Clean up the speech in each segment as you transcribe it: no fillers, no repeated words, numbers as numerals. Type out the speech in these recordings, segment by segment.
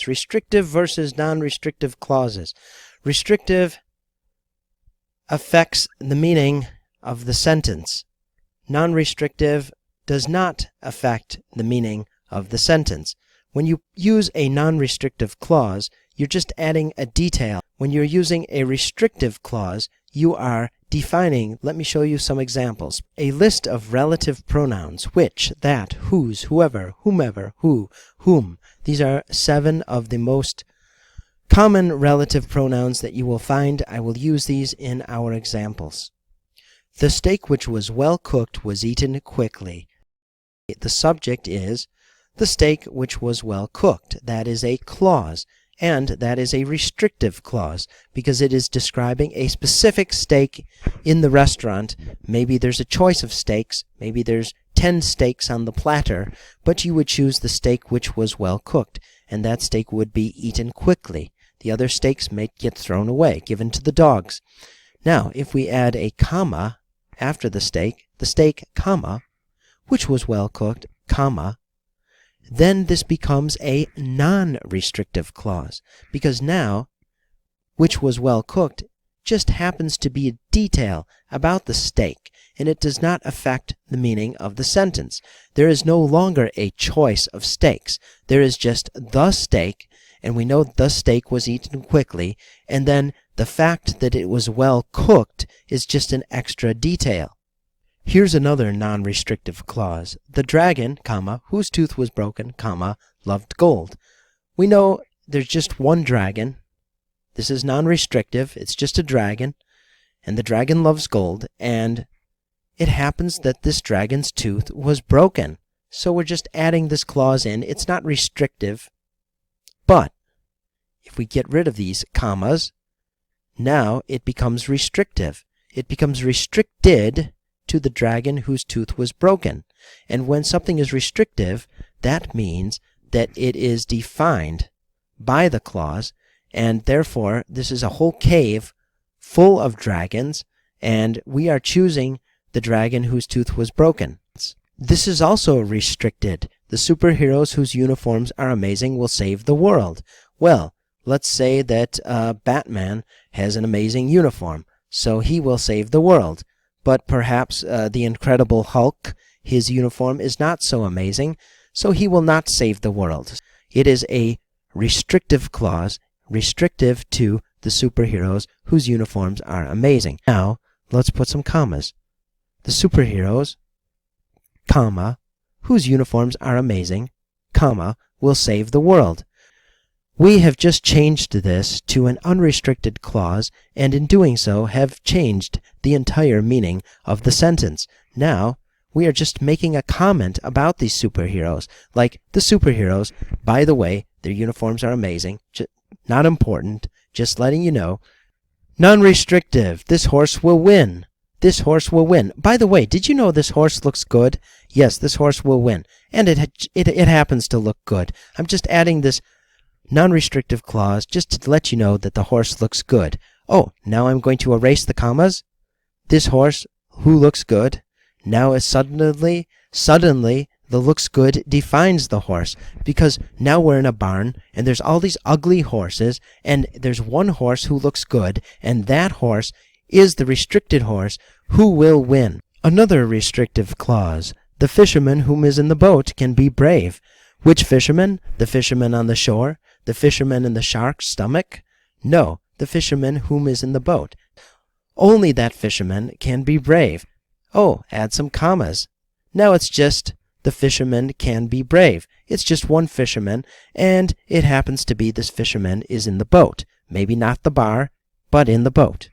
Restrictive versus non-restrictive clauses. Restrictive affects the meaning of the sentence. Non-restrictive does not affect the meaning of the sentence. When you use a non-restrictive clause, you're just adding a detail. When you're using a restrictive clause, you are defining. Let me show you some examples. A list of relative pronouns: which, that, whose, whoever, whomever, who, whom. These are 7 of the most common relative pronouns that you will find. I will use these in our examples. The steak which was well cooked was eaten quickly. The subject is the steak which was well cooked. That is a clause, and that is a restrictive clause because it is describing a specific steak in the restaurant. Maybe there's a choice of steaks, maybe there's 10 steaks on the platter, but you would choose the steak which was well cooked, and that steak would be eaten quickly. The other steaks may get thrown away, given to the dogs. Now, if we add a comma after the steak, comma, which was well cooked, comma, then this becomes a non-restrictive clause, because now, which was well cooked just happens to be a detail about the steak, and it does not affect the meaning of the sentence. There is no longer a choice of steaks. There is just the steak, and we know the steak was eaten quickly, and then the fact that it was well cooked is just an extra detail. Here's another non-restrictive clause. The dragon, comma, whose tooth was broken, comma, loved gold. We know there's just one dragon. This is non-restrictive. It's just a dragon, and the dragon loves gold, and it happens that this dragon's tooth was broken. So we're just adding this clause in. It's not restrictive, but if we get rid of these commas, now it becomes restrictive. It becomes restricted to the dragon whose tooth was broken. And when something is restrictive, that means that it is defined by the clause, and therefore this is a whole cave full of dragons, and we are choosing the dragon whose tooth was broken. This is also restricted. The superheroes whose uniforms are amazing will save the world. Well, let's say that Batman has an amazing uniform, so he will save the world. But perhaps the Incredible Hulk, his uniform is not so amazing, so he will not save the world. It is a restrictive clause, restrictive to the superheroes whose uniforms are amazing. Now, let's put some commas. The superheroes, comma, whose uniforms are amazing, comma, will save the world. We have just changed this to an unrestricted clause, and in doing so have changed the entire meaning of the sentence. Now, we are just making a comment about these superheroes, like the superheroes, by the way, their uniforms are amazing, not important, just letting you know. Non-restrictive, this horse will win. This horse will win. By the way, did you know this horse looks good? Yes, this horse will win. And it happens to look good. I'm just adding this non-restrictive clause just to let you know that the horse looks good. Oh, now I'm going to erase the commas. This horse who looks good. Now is suddenly the looks good defines the horse, because now we're in a barn and there's all these ugly horses, and there's one horse who looks good, and that horse is the restricted horse who will win. Another restrictive clause. The fisherman whom is in the boat can be brave. Which fisherman? The fisherman on the shore? The fisherman in the shark's stomach? No, the fisherman whom is in the boat. Only that fisherman can be brave. Oh, add some commas. Now it's just the fisherman can be brave. It's just one fisherman, and it happens to be this fisherman is in the boat. Maybe not the bar, but in the boat.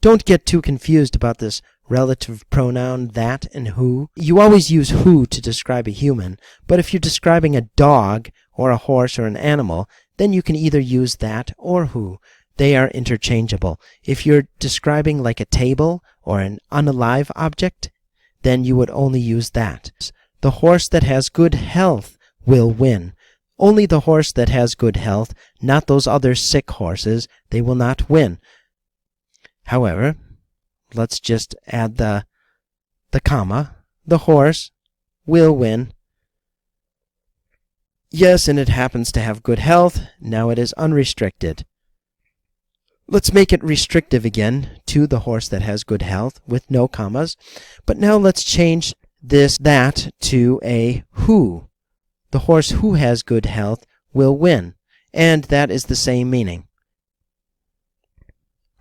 Don't get too confused about this relative pronoun that and who. You always use who to describe a human, but if you're describing a dog or a horse or an animal, then you can either use that or who. They are interchangeable. If you're describing like a table or an unalive object, then you would only use that. The horse that has good health will win. Only the horse that has good health, not those other sick horses. They will not win. However, let's just add the comma. The horse will win. Yes, and it happens to have good health. Now it is unrestricted. Let's make it restrictive again to the horse that has good health with no commas. But now let's change that to a who. The horse who has good health will win. And that is the same meaning.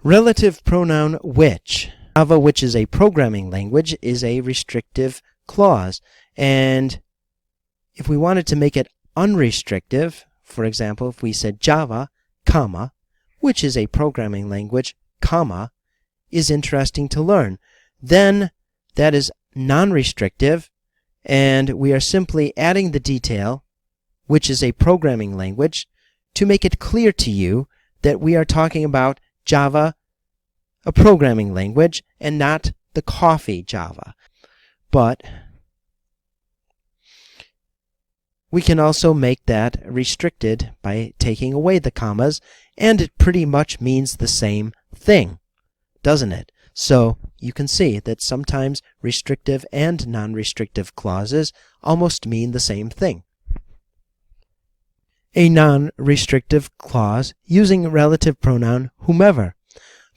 Relative pronoun which. Java, which is a programming language, is a restrictive clause. And if we wanted to make it unrestrictive, for example, if we said Java, comma, which is a programming language, comma, is interesting to learn, then that is non-restrictive, and we are simply adding the detail, which is a programming language, to make it clear to you that we are talking about Java, a programming language, and not the coffee Java. But we can also make that restricted by taking away the commas, and it pretty much means the same thing, doesn't it? So you can see that sometimes restrictive and non-restrictive clauses almost mean the same thing. A non-restrictive clause using relative pronoun whomever.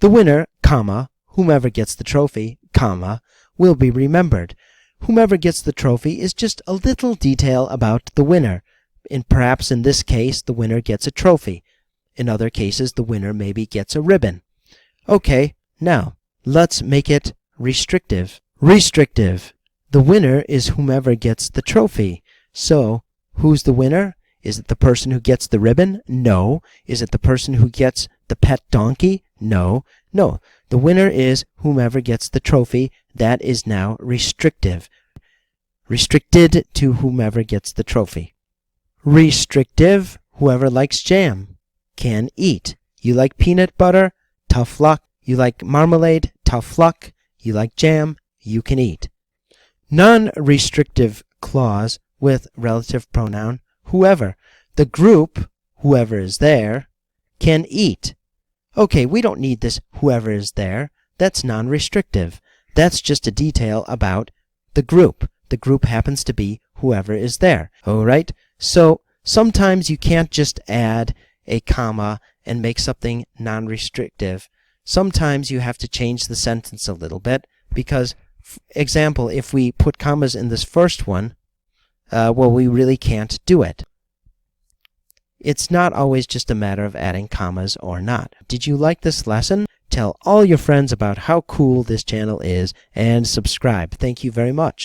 The winner, comma, whomever gets the trophy, comma, will be remembered. Whomever gets the trophy is just a little detail about the winner. Perhaps in this case, the winner gets a trophy. In other cases, the winner maybe gets a ribbon. Okay, now, let's make it restrictive. Restrictive. The winner is whomever gets the trophy. So, who's the winner? Is it the person who gets the ribbon? No. Is it the person who gets the pet donkey? No. No. The winner is whomever gets the trophy. That is now restrictive. Restricted to whomever gets the trophy. Restrictive, whoever likes jam can eat. You like peanut butter? Tough luck. You like marmalade? Tough luck. You like jam? You can eat. Non-restrictive clause with relative pronoun whoever. The group, whoever is there, can eat. Okay, we don't need this whoever is there. That's non-restrictive. That's just a detail about the group. The group happens to be whoever is there. All right? So sometimes you can't just add a comma and make something non-restrictive. Sometimes you have to change the sentence a little bit because, example, if we put commas in this first one, well, we really can't do it. It's not always just a matter of adding commas or not. Did you like this lesson? Tell all your friends about how cool this channel is and subscribe. Thank you very much.